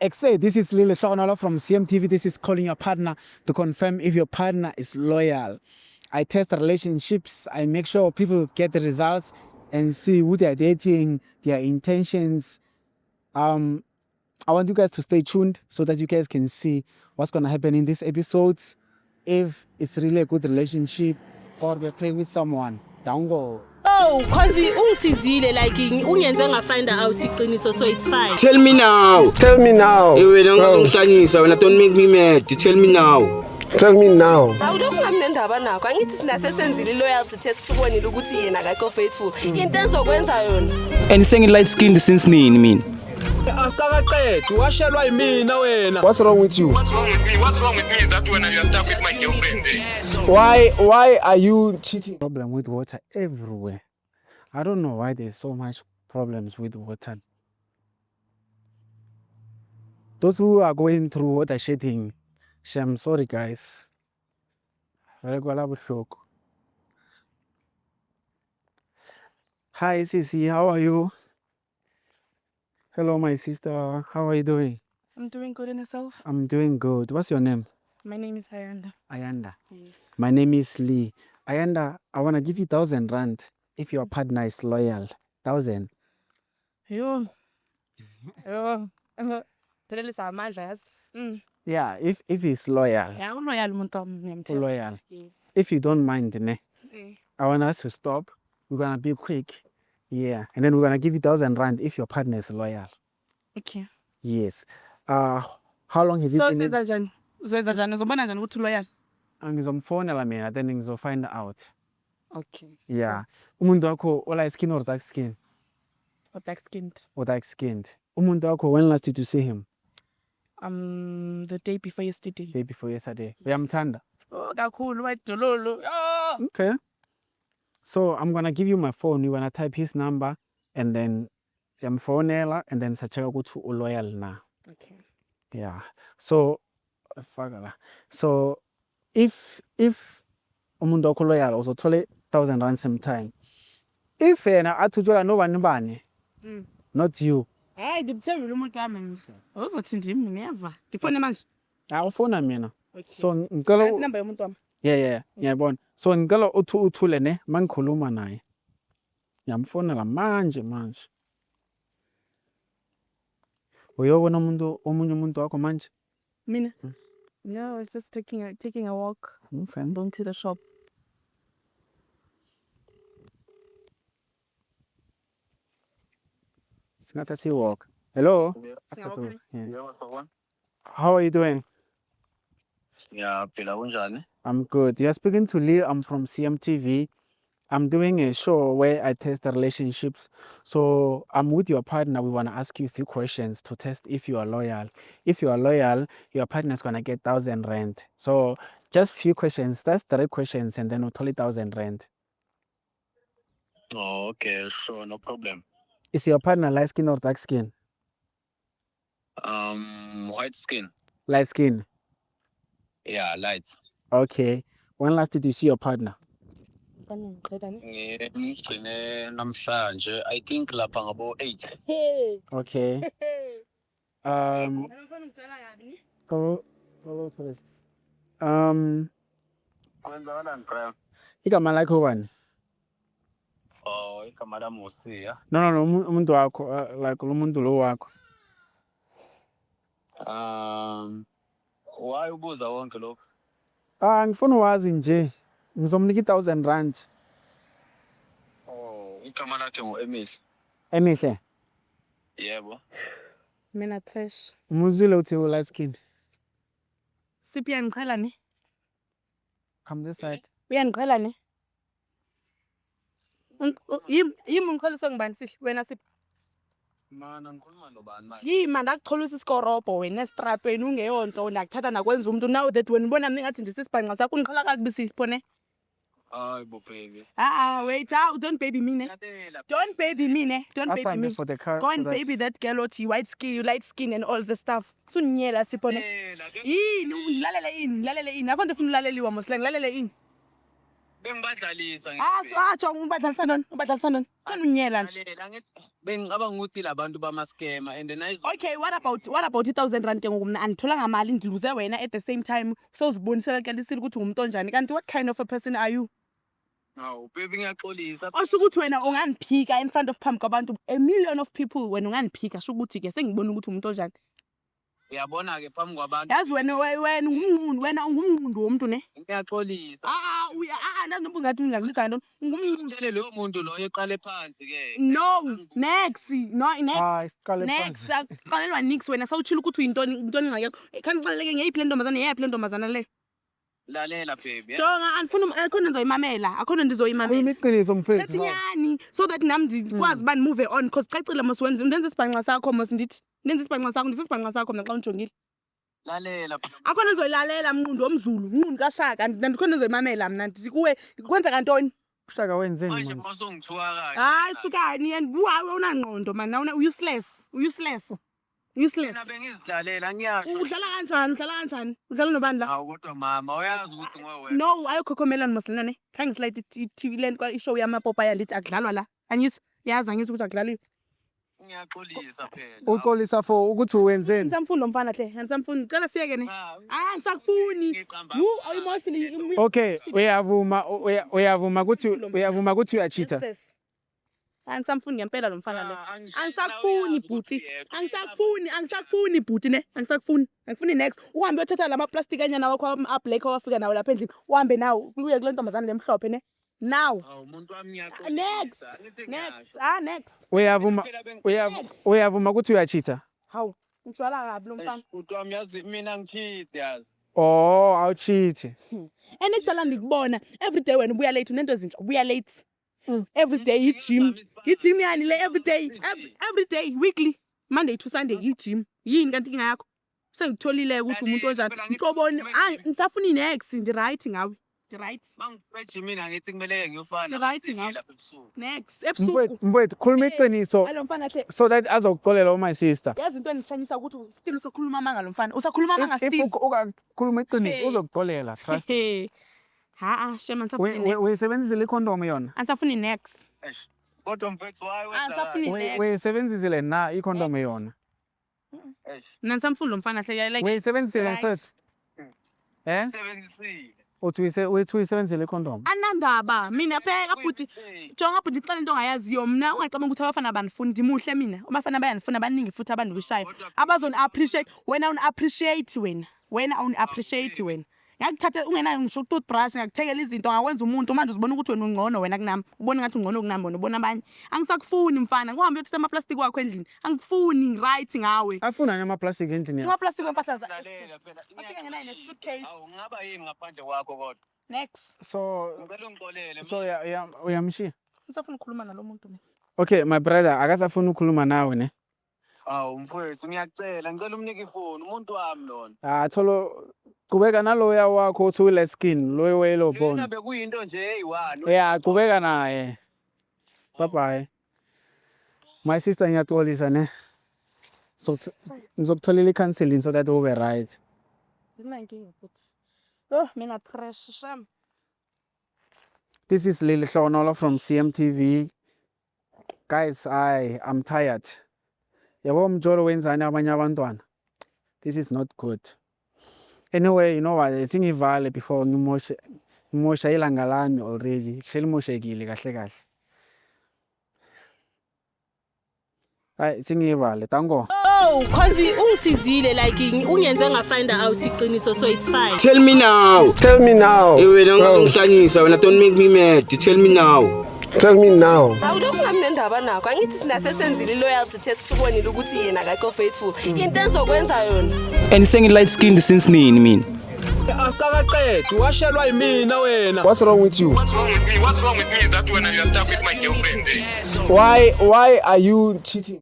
Exe, this is Lile Shonala from CMTV. This is calling your partner to confirm if your partner is loyal. I test relationships. I make sure people get the results and see who they are dating, their intentions. I want you guys to stay tuned so that you guys can see what's going to happen in this episode. If it's really a good relationship or we're playing with someone, don't go. Oh, cause ungisizile like ungenze ngafind out iqiniso, so it's fine. Tell me now. Tell me now. Wena ungihlanyisa wena, don't make me mad. Tell me now. Tell me now. Awudokungamnendaba nakho. Angithi sinasesenzile loyalty test sibonile ukuthi yena akekho faithful. Into ezokwenza yona. And saying light skinned since nini mina? Asikaqedi washelwa yimina wena. What's wrong with you? What's wrong with me? What's wrong with me is that when you are stuck with my girlfriend. Why are you cheating? Problem with water everywhere. I don't know why there's so much problems with water. Those who are going through water shedding, I'm sorry guys. Hi Sisi, how are you? Hello my sister, how are you doing? I'm doing good in yourself. I'm doing good. What's your name? My name is Ayanda. Ayanda. Yes. My name is Lee. Ayanda, I want to give you 1,000 rand if your partner is loyal. 1,000. Yo. Telelisa amandla yazi. Yeah, if he's loyal. Yeah, uloyal umuntu wami ngiyamthemba. Loyal. Yes. If you don't mind, ne? Eh. I want us to stop. We're gonna be quick. Yeah. And then we're gonna give you 1,000 rand if your partner is loyal. Okay. Yes. How long have you So been? senza njani? Uzowenza njani? Uzobona njani ukuthi uloyal? Ngizomfonela mina then ngizofind out. Okay. Yeah. Umuntu wakho light skin or dark skin? Or black skinned. Or dark skinned. Umuntu wakho, when last did you see him? The day before yesterday. Day before yesterday. Uyamthanda? Oh, kakhulu wadololo. Oh. Okay. So I'm gonna give you my phone. You're gonna type his number and then yamfonela and then sacheka ukuthi loyal na. Okay. Yeah. So if umuntu wakho loyal uzothole 1,000 rand sometime. If yena athujola nobani bani, not you. Hayi ngimthembile umuntu wami ngisho. Uzothi ndimi never. Ngifone manje. Awufona mina. Okay. So ngicela Nasi number yomuntu wami. Yeah. Ngiyabona. So ngicela uthule ne mangikhuluma naye. Ngiyamfonela manje. Uyobona omunye umuntu wakho manje? Mina? No, it's just taking a walk. Okay. Going to the shop. Singatha siwalk. Hello? Singawalk. Yeah. How are you doing? Yeah, phela kunjani? I'm good. You're speaking to Lee. I'm from CMTV. I'm doing a show where I test the relationships. So I'm with your partner. We want to ask you a few questions to test if you are loyal. If you are loyal, your partner is going to get 1,000 rand. So just few questions. That's 3 questions and then we'll tell you 1,000 rand. Oh, okay, sure, no problem. Is your partner light skin or dark skin? White skin. Light skin. Yeah, light. Okay. When last did you see your partner? Ngigcine namhlanje, I think lapha ngabo 8. Hey. Okay. Kwenzakalani bro? Igama lakho bani? Oh, igama lami uSiya. No, umuntu wakho, like umuntu lo wakho. Why ubuza wonke lokho? Ngifuna wazi nje. Ngizomnika 1,000 rand. Oh, igama lakhe nguEmihle. Emihle. Yebo. Mina trash. Umuzwile uthi light skin. Siphi yangiqhela ne? Come this side. Uyangiqhela ne? Yimi ungiqheliswe ngibani sihle wena siphi? Mana ngikhuluma nobani manje? Yima ndakugxolisa isikorobo wena estrato wena ungeyonto ndakuthatha nakwenza umuntu now that when ubona mina ngathi ndisisibhanqa sakho ungiqhela kakubi sipho ne? Hayi bo baby. Wait, don't baby me ne? Don't baby me ne? Don't baby me. For the car. Go and baby that girl othi white skin, light skin and all the stuff. Sunyela sipho ne? Yini ulalele ini? Akho nto ufuna ulaleliwa moslang, lalele ini? bengibadlalisa Jonga ubadlalisa noni? Ubadlalisa noni? Khona unyela nje. bengicabanga ukuthi labantu bama-scammer and then Okay, what about 1,000 rand ke ngoku mina anditholanga mali ndiluze wena at the same time sowuzibonisela kalisile ukuthi umuntu onjani kanti what kind of a person are you? Hawu baby ngiyaxolisa. Osho ukuthi wena ungandiphika in front of phambi kwabantu a million of people wena ungandiphika sho ukuthi ke sengibona ukuthi umuntu onjani. Uyabona ke phambi kwabantu. Yazi wena ungumnqundu womuntu ne? Ngiyaxolisa. Nazi noma ungathi ngizakubizana ntoni? Ungumnqundu. Tshele loyo muntu loyo eqale phansi ke. No, next. Siqale Next, phansi. aqalelwa nix wena sawutshila ukuthi uyintoni ingxaki yakho. Khani ngixoleke ngeyiphi le ntombazana yeyaphi le ntombazana le? Lalela baby. Jonga andifuna akhona ndizoyimamela, akhona ndizoyimamela. Khuluma iqiniso mfethu. Thathi nyani so that nami ndikwazi ba move on because cacile mos wenza ndenza isibhanqa sakho mos ndithi ndenza isibhanqa sakho ndisibhanqa sakho mina xa ungijongile. Lalela. Akhona ndizoyilalela mnqundu womzulu, mnqundu kaShaka ndikhona ndizoyimamela mina ndithi kuwe kwenza kantoni? Ushaka wenzeni Manje manje? masongithuka kahle. Hayi sukani and unangqondo man nawuna useless. Mina bengizidlalela ngiyasho. Udlala kanjani? Udlala nobani la? Hawu kodwa mama uyazi ukuthi ngowena. No, ayokhokhomelana moselana ne. Khange slide i-TV land kwa ishow yamapopa yandithi akudlalwa la. Angithi ukuthi akudlaliwe. Ngiyaxolisa phela. Uxolisa for ukuthi wenzeni? Ngisamfuni mfana hle. Ngisamfuni. Ngicela siyeke ne. Ngisakufuni. You are emotionally Okay, uyavuma ukuthi uyachita. Angisamfuni ngempela lo mfana lo. Angisakufuni bhuti. Angisakufuni bhuti ne. Angifuni next. Uhambe uyothatha lama plastic anyana wakho ablack owafika nawo lapha endlini. Uhambe nawo uye kule ntombazana lemhlophe ne. Now. Umuntu wami ngiyaxolisa. Next. Uyavuma ukuthi uyachita? Hawu, ngijwala kabi lo mfana. Umuntu wami yazi mina ngicheat yazi. Oh, awuchiti. Enekudala ndikubona every day wena ubuya late unento ezintsha ubuya late. Every day gym yani le every day weekly Monday to Sunday gym yini kanti inga yakho sengitholile ukuthi umuntu onjani ngikobona ngisafuna next ndi right ngawe ndi right mangifresh mina ngithi kumele ngiyofana right ngawe next ebusuku Mfowethu khuluma iqiniso alo mfana hle so that azokuxolela my sister. yazi into engihlanyisa ukuthi still usakhuluma manga lo mfana usakhuluma manga still If ukhuluma iqiniso uzokuxolela trust. Shema ngisafuna Uyisebenzisile icondom yona? Ansafuni next kodwa mfethu wayi ansafuni next Uyisebenzisile na icondom yona? Mina ngisamfuni lo mfana hle like Uyisebenzisile mfethu? sebenzisile. Uthi uyisebenzisile icondom? Anandaba mina pheka bhuti jonga bhuti ixela into ongayaziyo mina ungacabanga ukuthi abafana banifuni ndimuhle mina abafana bayanifuna abaningi futhi abantu beshaya abazoni appreciate wena un appreciate wena ngakuthatha ungena ngisho toothbrush ngakuthekela izinto ngakwenza umuntu manje uzibona ukuthi wena ungcono wena kunami ubona ngathi ungcono kunami wena ubona abanye angisakufuni mfana kuhambe uyothatha ama plastic wakho endlini angikufuni right ngawe Afuna nama plastic endlini yakho. ama plastic wempahla za Lalela phela afika ngena ne suitcase awu ngaba yini ngaphandle kwakho kodwa. next So Ngicela ungixolele. so uyamshiya. ngisafuna ukukhuluma nalomuntu mina Okay, my brother, akasafuna ukukhuluma nawe ne. Awu mfowethu ngiyacela ngicela umnike ifoni umuntu wami lona. Tholo qhubeka naloya wakho uthi ule skin loyo welo bone. Mina bekuyinto nje eyi1. Yeah, qhubeka naye. Bye bye. My sister ngiyaxolisa ne. So ngizokutholela icounseling so that ube right. Ndinankinga futhi mina trash sham This is Lily Hlonolo from CMTV. Guys, I'm tired. Yabo mjolo wenzani abanye abantwana. This is not good. Anyway, you know what? I think ivale before ngimosha ilanga lami already. Selimoshekile kahle kahle. Hayi, singivale. Tango. Oh, cause ungisizile like ungenze ngafind out iqiniso so it's fine. Tell me now. Tell me now. Wena ungangihlanyisa wena don't make me mad. Tell me now. Tell me now. Awulokhu ngamnendaba nakho angithi sinasesenzile loyalty test sibonile ukuthi yena akekho faithful into ezokwenza yona And sengi light skinned since nini mina? Asikaqedi washelwa yimina wena. What's wrong with you? What's wrong with me? What's wrong with me is that when you are stuck with my girlfriend? Why are you cheating?